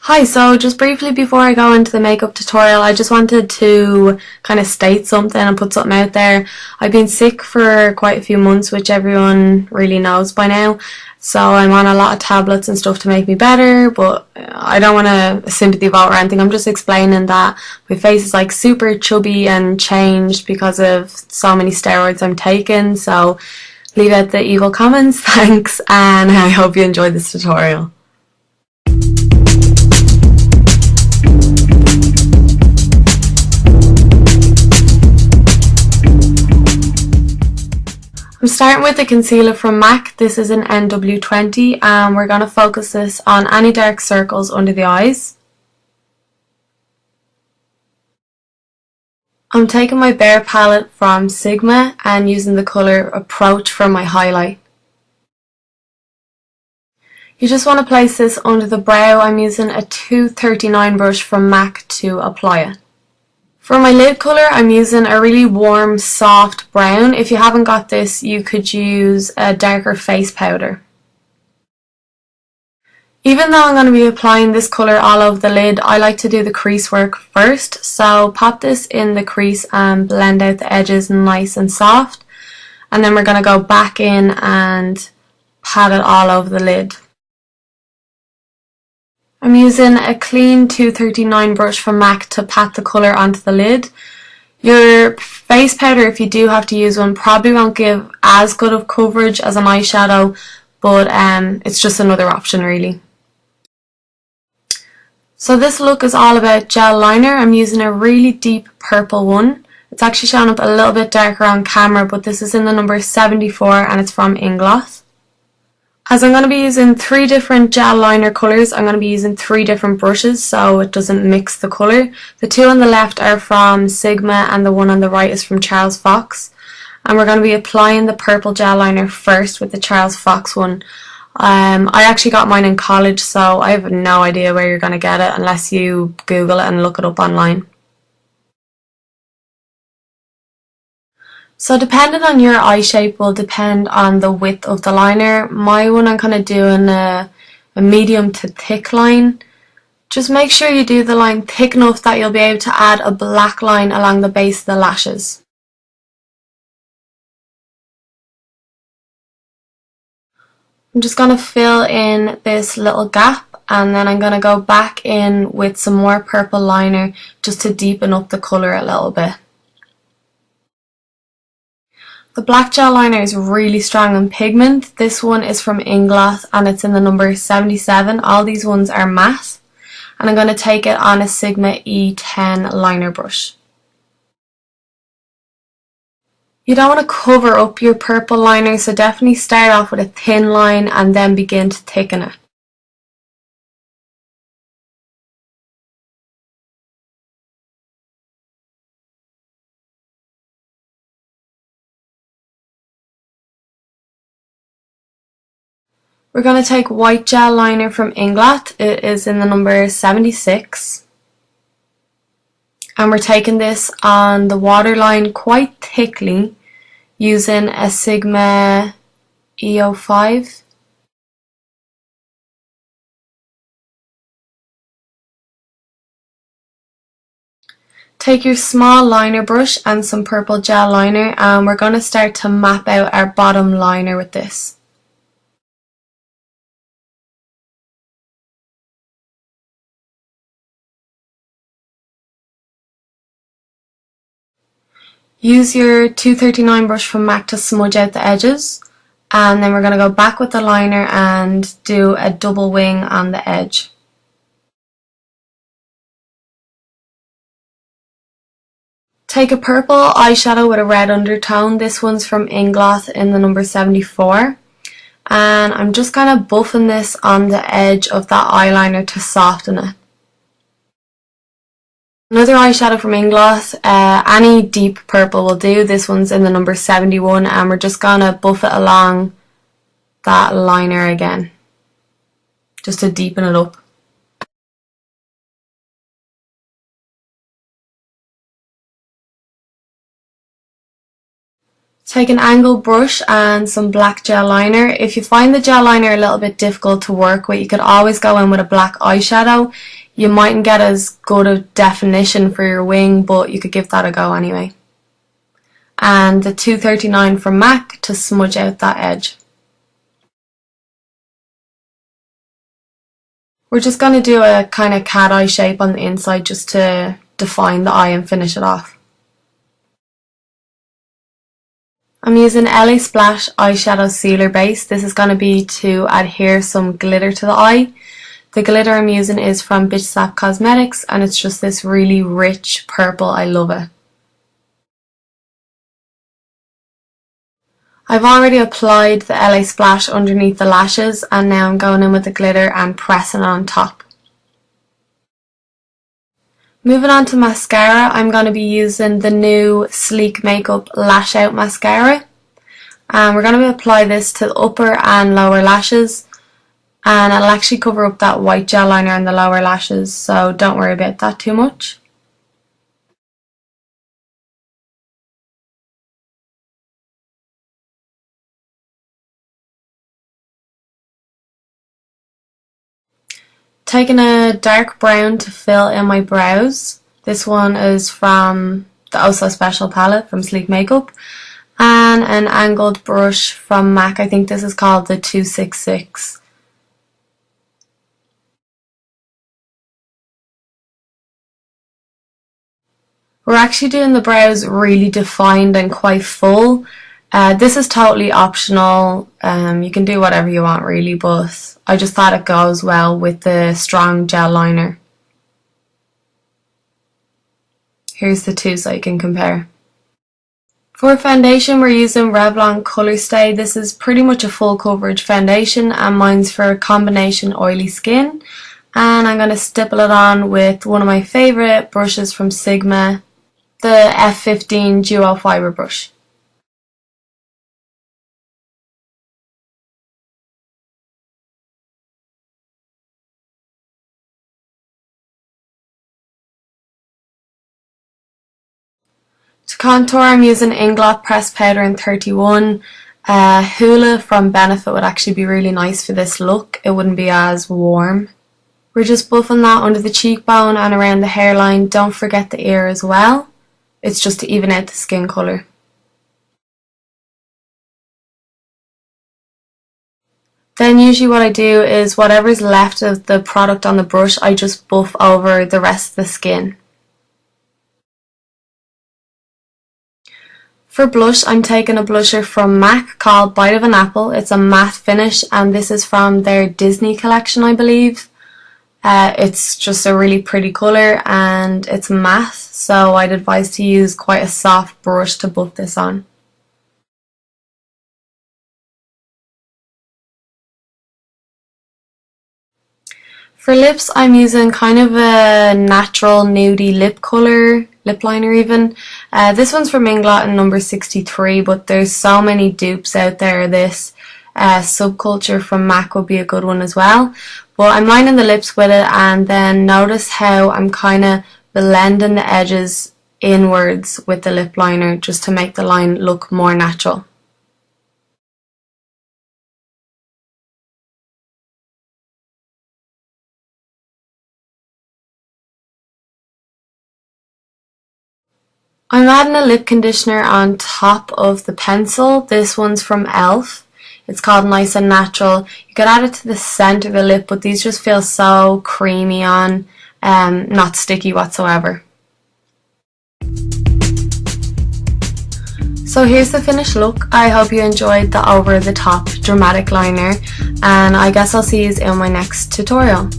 Hi, so just briefly before I go into the makeup tutorial, I just wanted to kind of state something and put something out there. I've been sick for quite a few months, which everyone really knows by now. So I'm on a lot of tablets and stuff to make me better, but I don't want a sympathy vote or anything. I'm just explaining that my face is like super chubby and changed because of so many steroids I'm taking. So leave out the evil comments, thanks, and I hope you enjoyed this tutorial. I'm starting with the concealer from MAC. This is an NW20 and we're going to focus this on any dark circles under the eyes. I'm taking my Bare palette from Sigma and using the colour Approach for my highlight. You just want to place this under the brow. I'm using a 239 brush from MAC to apply it. For my lid colour, I'm using a really warm, soft brown. If you haven't got this, you could use a darker face powder. Even though I'm going to be applying this colour all over the lid, I like to do the crease work first. So pop this in the crease and blend out the edges nice and soft. And then we're going to go back in and pat it all over the lid. I'm using a clean 239 brush from MAC to pat the colour onto the lid. Your face powder, if you do have to use one, probably won't give as good of coverage as an eyeshadow, but it's just another option really. So this look is all about gel liner. I'm using a really deep purple one. It's actually showing up a little bit darker on camera, but this is in the number 74 and it's from Ingloss. As I'm going to be using 3 different gel liner colours, I'm going to be using 3 different brushes so it doesn't mix the colour. The 2 on the left are from Sigma and the one on the right is from Charles Fox. And we're going to be applying the purple gel liner first with the Charles Fox one. I actually got mine in college, so I have no idea where you're going to get it unless you Google it and look it up online. So depending on your eye shape will depend on the width of the liner. My one, I'm kind of doing a medium to thick line. Just make sure you do the line thick enough that you'll be able to add a black line along the base of the lashes. I'm just going to fill in this little gap and then I'm going to go back in with some more purple liner just to deepen up the colour a little bit. The black gel liner is really strong in pigment. This one is from Ingloss and it's in the number 77. All these ones are matte. And I'm going to take it on a Sigma E10 liner brush. You don't want to cover up your purple liner, so definitely start off with a thin line and then begin to thicken it. We're going to take white gel liner from Ingloss. It is in the number 76. And we're taking this on the waterline quite thickly using a Sigma E05. Take your small liner brush and some purple gel liner and we're going to start to map out our bottom liner with this. Use your 239 brush from MAC to smudge out the edges and then we're going to go back with the liner and do a double wing on the edge. Take a purple eyeshadow with a red undertone. This one's from Ingloss in the number 74 and I'm just kind of buffing this on the edge of that eyeliner to soften it. Another eyeshadow from Ingloss, any deep purple will do. This one's in the number 71 and we're just going to buff it along that liner again, just to deepen it up. Take an angled brush and some black gel liner. If you find the gel liner a little bit difficult to work with, you could always go in with a black eyeshadow. You mightn't get as good a definition for your wing, but you could give that a go anyway. And the 239 from MAC to smudge out that edge. We're just going to do a kind of cat eye shape on the inside just to define the eye and finish it off. I'm using LA Splash eyeshadow sealer base. This is going to be to adhere some glitter to the eye. The glitter I'm using is from Bitch Slap Cosmetics and it's just this really rich purple. I love it. I've already applied the LA Splash underneath the lashes and now I'm going in with the glitter and pressing it on top. Moving on to mascara, I'm going to be using the new Sleek Makeup Lash Out Mascara. And we're going to apply this to the upper and lower lashes. And it'll actually cover up that white gel liner on the lower lashes, so don't worry about that too much. Taking a dark brown to fill in my brows. This one is from the Oh So Special palette from Sleek Makeup. And an angled brush from MAC. I think this is called the 266. We're actually doing the brows really defined and quite full. This is totally optional. You can do whatever you want really, but I just thought it goes well with the strong gel liner. Here's the two so you can compare. For foundation we're using Revlon Colour Stay. This is pretty much a full coverage foundation and mine's for combination oily skin. And I'm going to stipple it on with one of my favourite brushes from Sigma, the F15 Duo Fibre brush. To contour I'm using Inglot Pressed Powder in 31. Hoola from Benefit would actually be really nice for this look. It wouldn't be as warm. We're just buffing that under the cheekbone and around the hairline. Don't forget the ear as well. It's just to even out the skin colour. Then usually what I do is whatever's left of the product on the brush, I just buff over the rest of the skin. For blush, I'm taking a blusher from MAC called Bite of an Apple. It's a matte finish and this is from their Disney collection, I believe. It's just a really pretty colour and it's matte, so I'd advise to use quite a soft brush to buff this on. For lips, I'm using kind of a natural nudie lip colour, lip liner even. This one's from Inglot in number 63, but there's so many dupes out there. This Subculture from MAC would be a good one as well. But I'm lining the lips with it and then notice how I'm kind of blending the edges inwards with the lip liner just to make the line look more natural. I'm adding a lip conditioner on top of the pencil. This one's from ELF. It's called Nice and Natural. You could add it to the centre of the lip, but these just feel so creamy on, not sticky whatsoever. So here's the finished look. I hope you enjoyed the over the top dramatic liner and I guess I'll see you in my next tutorial.